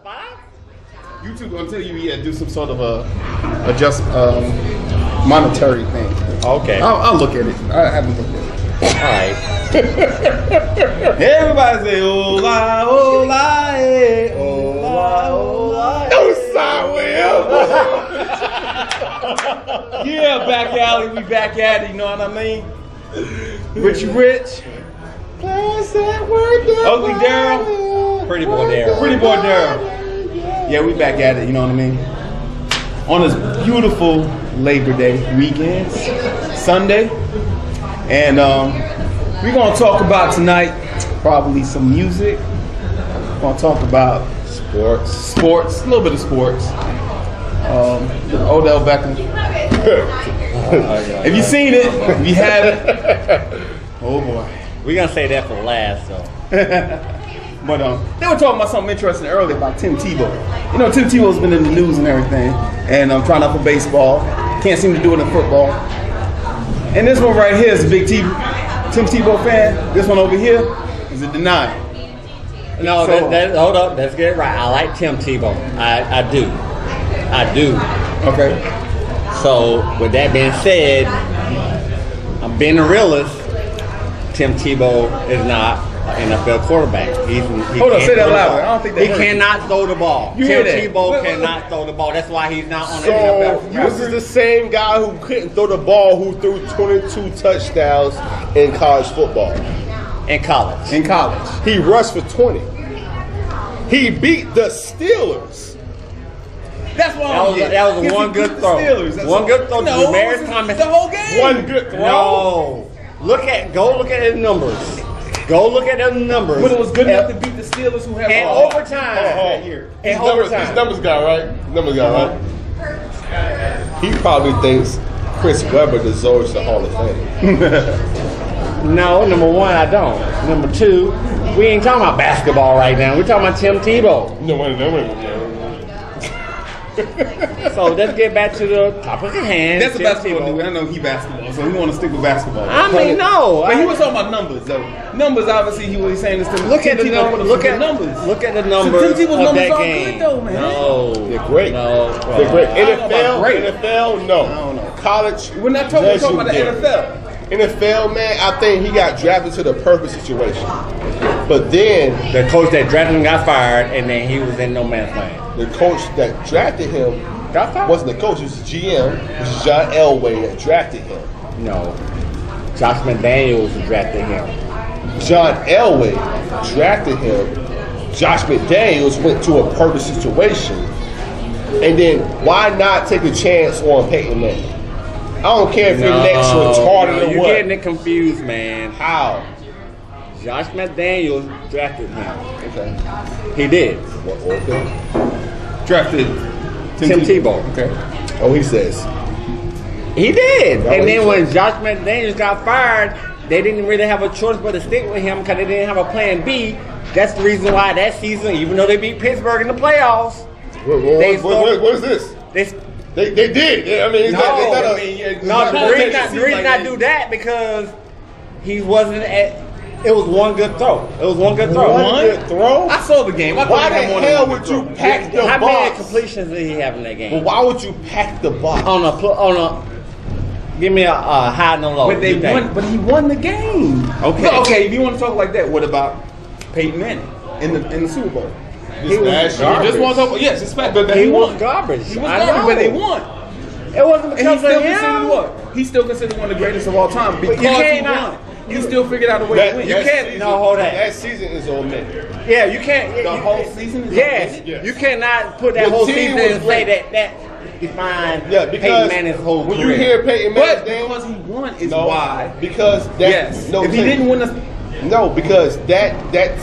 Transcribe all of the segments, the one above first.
YouTube until you do some sort of a just monetary thing. Okay. I'll look at it. I haven't looked at it. All right. Everybody say hola, hola, eh, hola, hola. Don't sign Will. Yeah, back alley, we back at it. You know what I mean? Richie Rich, Ugly Daryl, Pretty boy Daryl. Pretty boy Daryl. Yeah, we back at it. You know what I mean? On this beautiful Labor Day weekend, Sunday. And we're going to talk about tonight probably some music. We're going to talk about sports, a little bit of sports. Odell Beckham. If you've seen it, if you haven't, oh boy. We're going to say that for last, though. But they were talking about something interesting earlier about Tim Tebow. You know, Tim Tebow's been in the news and everything, and I'm trying out for baseball. Can't seem to do it in football. And this one right here is a big Tim Tebow fan. This one over here is a denier. No, So- hold up. Let's get it right. I like Tim Tebow. I do. Okay. So, with that being said, I'm being a realist. Tim Tebow is not an NFL quarterback. Hold on, say that louder. I don't think he that hurt cannot throw the ball. You Tim hear that? Tebow cannot throw the ball. That's why he's not on the So NFL. this is the same guy who couldn't throw the ball who threw 22 touchdowns in college football. In college. In college. He rushed for 20. He beat the Steelers. That's why That was one good throw. One good throw to No, Demarius Thomas. the whole game. One good throw. No. Go look at his numbers. Go look at the numbers. But it was good enough to beat the Steelers who have And all overtime. that year. In These overtime. numbers guy, right? Numbers guy, right? He probably thinks Chris Webber deserves the Hall of Fame. No, number one, I don't. Number two, we ain't talking about basketball right now. We're talking about Tim Tebow. No. So let's get back to the topic at hand. That's a Tim basketball Tebow. dude. I know he basketball, so we want to stick with basketball. I mean, no. But he was talking about numbers, though. Numbers, obviously, he was saying this to Look at the Tim Tebow numbers. put up Look some at good numbers. Look at the numbers. So Tim Tebow's of numbers that are game. good, though, man. No, They're great. No, They're great. I don't know about great. NFL, no. I don't know. College. We're not talking, yes, about the you did. NFL. NFL, man, I think he got drafted to the perfect situation. But then the coach that drafted him got fired, and then he was in no man's land. the coach that drafted him Got fired? wasn't the coach, it was the GM, which is John Elway that drafted him. No. Josh McDaniels drafted him. John Elway drafted him. Josh McDaniels went to a perfect situation. And then why not take a chance on Peyton Manning? I don't care if you're next retarded or you're what. getting it confused, man. How? Josh McDaniels drafted him. Okay. He did. Okay. Drafted Tim Tebow. Okay. Oh, he says. He did. That And what then he when Josh McDaniels got fired, they didn't really have a choice but to stick with him because they didn't have a plan B. That's the reason why that season, even though they beat Pittsburgh in the playoffs, What is this? They did. Yeah, I mean, the reason I do that because he wasn't at. It was one good throw. It was one good throw. One good throw? I saw the game. Why the hell would you pack the How many box? completions did he have in that game? But why would you pack the box? Give me a high and a low. But they You think? won. But he won the game. Okay. Okay. If you want to talk like that, what about Peyton Manning in the Super Bowl? This last year. You just want to talk? Yes, it's fact. But He he was won. garbage. He was I garbage, know. but they won. It wasn't And he's because still of considered him. what? He's still considered one of the greatest of all time because you he can't won. not- He still figured out a way to win. You can't- season, no, hold that. That season is on me. Yeah, you can't. The whole season is Yes, on Yes. you cannot put that The whole team season was and say great. that defined Yeah, Peyton because Manning's whole when career. you hear Peyton Manning's But name, because he won is no, why. because that Yes. no if he team- didn't win no, because that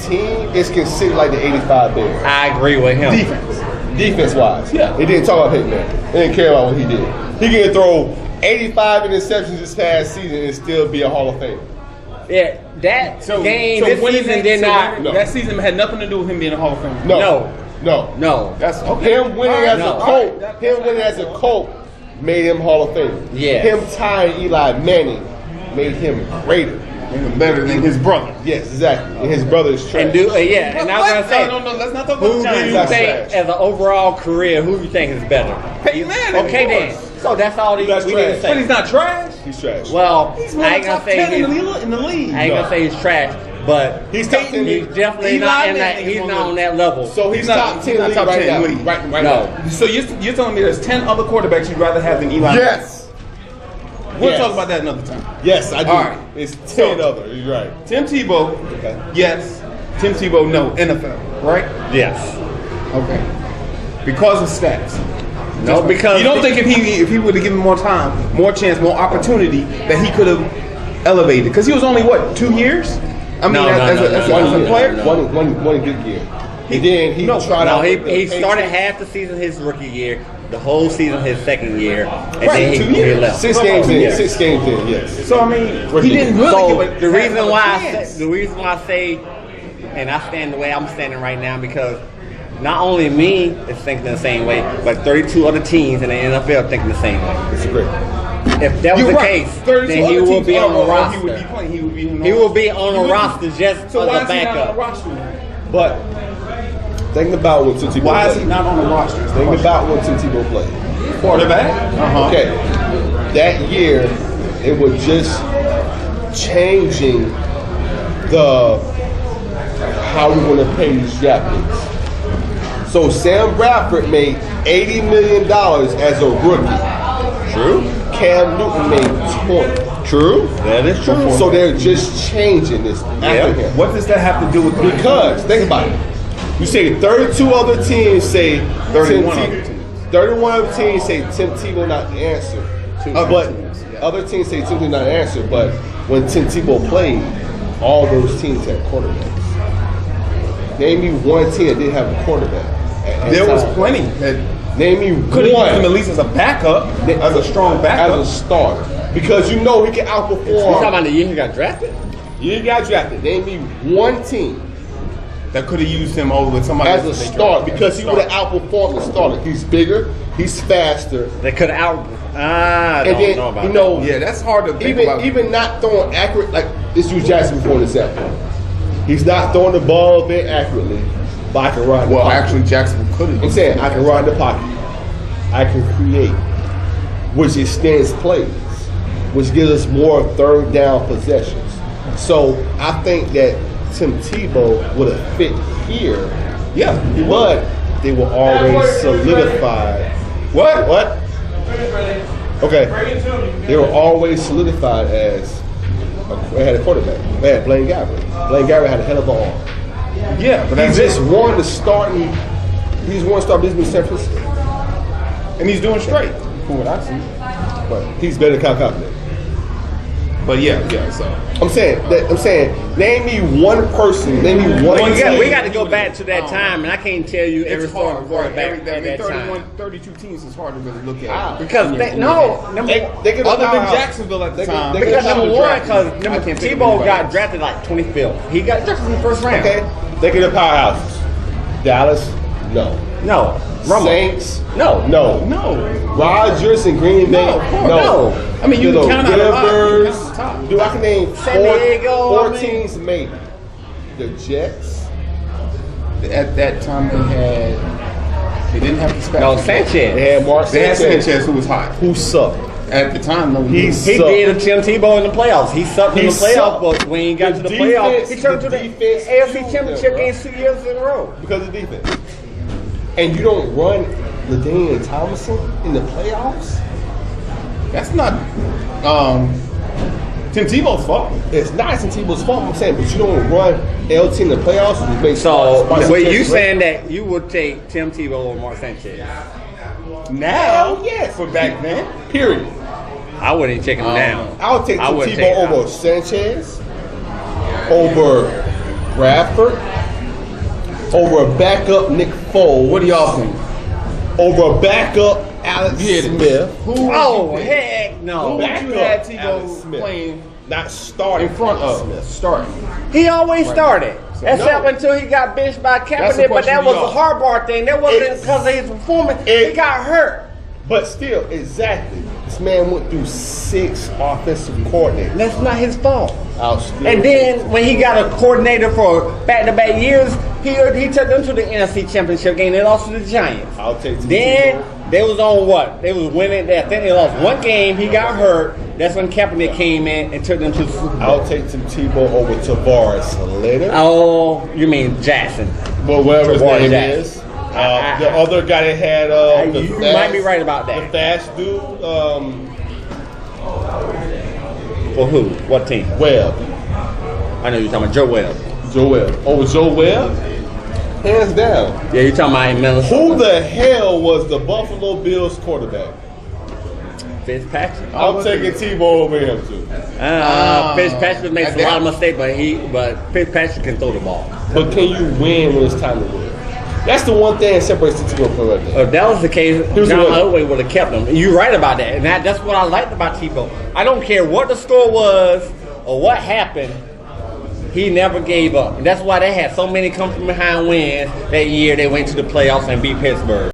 team is considered like the '85 Bears. I agree with him. Defense wise, Yeah. They didn't talk about Peyton Manning. They didn't care about what he did. He can throw 85 interceptions this past season and still be a Hall of Famer. Yeah, that game this winning season that- did so not. No. That season had nothing to do with him being a Hall of Famer. No. That's okay. Him winning as No. a Colt, him winning as a Colt made him Hall of Fame. Yes. Him tying Eli Manning made him greater. Even better than his brother. Yes, exactly. And his brother is trash. And and I was gonna say, no, let's not talk who about do you Giants. think, trash. as an overall career, who do you think is better? Peyton Manning, Okay, of then. course. So that's all we That's need trash. to But he's say. not trash. He's trash. Well, He's I one of ain't the gonna top say 10 he's, in the league. I ain't gonna say he's trash, but He's top 10 he's league. definitely Eli not in that. Manning is He's one not of on the- that level. So he's not- top he's 10 not league top right 10 now. league. Right No. now. So you're telling me there's 10 other quarterbacks you'd rather have than Eli? Yes. We'll Yes. talk about that another time. Yes, I do. All right. It's 10 So- other. You're right. Tim Tebow, Okay. yes. Tim Tebow, no. NFL, right? Yes. Okay. Because of stats. No, because You don't think if he would have given more time, more chance, more opportunity, that he could have elevated? Because he was only what, 2 years? I mean, as a player. One good year. And then he tried No, out. he with the started Patriots. half the season his rookie year, the whole season his second year, and Right, then 2 he years. left. 6 games in. Yeah. 6 games in. Yes. So I mean, he didn't really So give a, the reason have a why chance. the reason why I say, and I stand the way I'm standing right now, because not only me is thinking the same way, but 32 other teams in the NFL thinking the same way. It's great. If that was You're the right. case, 32 then he other will teams be on the He would roster. be playing. He would be on the He will be roster. on He the would- roster just So as why a is he not on the backup. roster? But think about when Tim Tebow Why is played. he not on the roster? Think about when Tim Tebow played. Quarterback. Okay. That year, it was just changing the how we're going to pay these draft picks. So Sam Bradford made $80 million as a rookie. True. Cam Newton made 20. True. That is true. So they're just changing this after him. What does that have to do with Because, think about it. You say 32 other teams say 31 Tim other Te- teams. 31 other teams say Tim Tebow not the answer. But teams, yeah. other teams say Tim Tebow not the answer. But when Tim Tebow played, all those teams had quarterbacks. Name me one team that didn't have a quarterback. at There was time. plenty that Name me could have one used him at least as a backup, as a strong backup. as a starter. Because you know he can You talking outperform. about the year he got drafted? You got drafted. Name me one team that could have used him over with somebody as a else that they starter drafted. because he would have outperformed the starter. He's bigger, he's faster, They could out. I and don't then know about you know Yeah, that's hard to think about. even not throwing accurate. Like let's use Jackson for an example. He's not throwing the ball very accurately, but I can run. The Well, pocket. actually, Jackson could have. I'm saying I can run the pocket. I can create, which extends plays, which gives us more third down possessions. So I think that Tim Tebow would have fit here, Yeah, he would. but they were always solidified. What? What? Okay. They were always solidified as they had a quarterback. They had Blaine Gabbert. Blaine Gabbert had a hell of an arm. Yeah, but He that's just it. won the starting. He's won start business in San Francisco. And he's doing straight, from what I see. But he's better than Kyle Kaepernick. But yeah. So I'm saying, name me one person. Name me one. Well, team. we got to go back to that time, and I can't tell you every it's starting hard. quarterback I at mean, that time. 32 teams is hard to really look at. Because They could Other than have Jacksonville at the time. they could because have number the one, draft. because I can't think of Tebow anybody got else. drafted like 25th. He got drafted in the first round. Okay, they could have powerhouses. Dallas, no. No. Romo. Saints, No. no. No. Rodgers and Green Bay, No, of course. No. I mean, you can count out a lot. You can Rivers. count the top. Dude, I can name San Diego, four I mean. teams maybe. The Jets. At that time, they didn't have the special. No, Sanchez. They had Mark They had Sanchez, Sanchez, who was hot. who sucked. At the time, no, He He sucked. did a Tim Tebow in the playoffs. He sucked in He the playoffs, sucked. but when he got The to the playoffs, defense- he turned to the the defense AFC killed Championship them, game 2 years in a row. Because of defense. And you don't run LaDainian Tomlinson in the playoffs? That's not Tim Tebow's fault. It's not Tim Tebow's fault, I'm saying, but you don't run LT in the playoffs and make So, spots wait, you against saying that you would take Tim Tebow over Mark Sanchez? Now, yes. but back then, Period. I wouldn't even check him down. I would take I Tim wouldn't take Tebow him. over Sanchez, over Bradford, over a backup Nick Foles. what do y'all think? Over a backup Alex Smith. Who Oh, would you pick? heck Who no. would you Backup have Alex Tebow Smith. playing Not starting in front Alex of? Smith. Starting. He always started. Except no. until he got benched by That's the Kaepernick, but question that to was a y'all. Harbaugh thing. That wasn't It's- because of his performance. He it- got hurt. But still, exactly. This man went through 6 offensive coordinators. That's not his fault. Outstanding. And then when he got a coordinator for back-to-back years, he took them to the NFC Championship game. They lost to the Giants. I'll take Tim Then Tebow. they was on what? They was winning. I think they lost one game. He got hurt. That's when Kaepernick came in and took them to the Super Bowl. I'll take Tim Tebow over Tavares later. Oh, you mean Jackson? Well, whatever his Tavares name Jackson. is. The other guy that had You might be right about that. The fast dude, For who? What team? Webb. I know you're talking about Joe Webb. Joe Webb. Over Joe Webb? Hands down. Yeah, you're talking about Minnesota. Who the hell was the Buffalo Bills quarterback? Fitzpatrick. I'm taking Tebow over him too. Fitzpatrick makes a lot of mistakes, but Fitzpatrick can throw the ball. But can you win when it's time to win? That's the one thing that separates the Tebow from right there. If that was the case, Here's John the one. Elway would have kept him. You're right about that. And that's what I liked about Tebow. I don't care what the score was or what happened. He never gave up. And that's why they had so many come from behind wins that year they went to the playoffs and beat Pittsburgh.